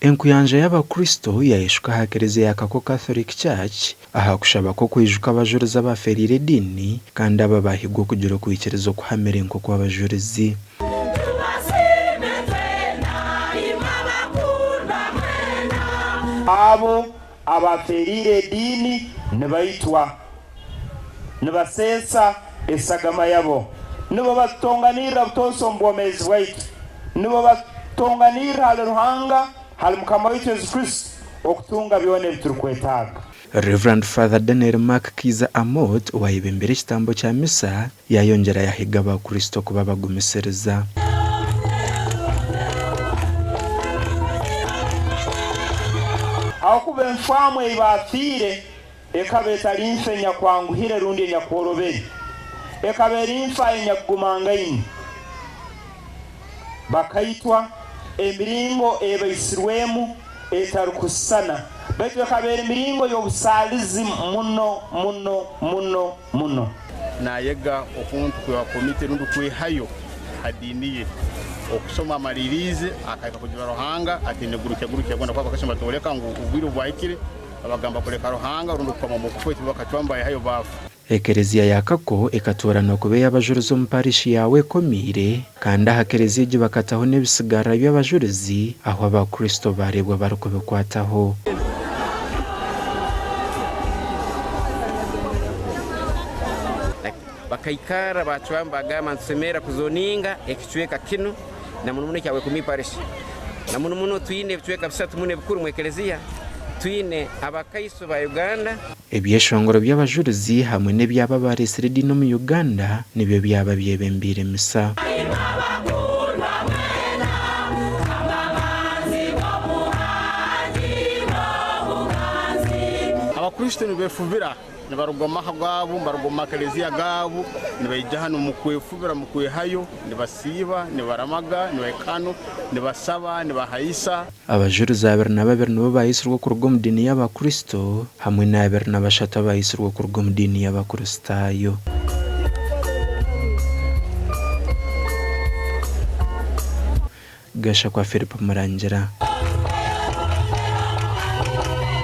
Enkuyanja y'abakristo yayishwa ha Kiliziya ya Kako Catholic Church aha kushaba ko kwijuka abajurizi abaferire edini kandi aba bahigwa kugira kwikirizo kuhamira enko kw'abajurizi. Abo abaferire edini nibaitwa nibasesa esagama yabo nibo batonganira butonso mbwomezi bwaitu nibo batonganira hali Ruhanga hali Mukama waitu Yesu Kristo okutunga byone biturikwetaga. Reverend Father Daniel Mark Kiza Amot wayibembere ekitambo kya misa yayongera yahiga abakristo kuba bagumisereza. Akube mfamwe ibathire ekabeta linfe nyakwanguhire rundi nyakoroberi ekabera infa enyagumangaini bakaitwa emiringo ebaisirwemu etarukusana betu ekabera emiringo y'obusalizi muno nayega okuntu kwa komite rundu kwihayo hadiniye okusoma amalirize akaika kugira Ruhanga atinegurukya gwona kwa bakashima toleka ngo ubwiro bwahikire abagamba kuleka Ruhanga rundu kwa mukufeti bakatwambaye hayo bafu. Ekeleziya ya Kako ekatorana kubeya abajurizi mu parishi yawe komire kandi aha Keleziya igi bakataho n'ebisigara by'abajurizi aho abakristo barebwa bari kubikwataho. Bakaikara bachwambaga mansemera kuzoninga ekichweka kino na munumune kyawe kumi parishi na munumuno twine bichweka bisatu mune bikuru mu Ekeleziya twine abakaiso ba Uganda. Ebyeshongoro by'abajurizi hamwe n'ebyaba baresire edini mu Uganda nibyo byaba byebembire misa. Abakristo nibefubira nibarugoma hagwabo barugoma Keleziya gabo nibayija hano mu kwefubira mu kwehayo nibasiba nibaramaga nibaikano nibasaba nibahayisa. Abajurizi 22 nibo bahisirwa ku rugo mu dini y'abakristo hamwe na 23 bahisirwa ku rugo mu dini y'abakristayo. Gasha kwa Philip Marangira.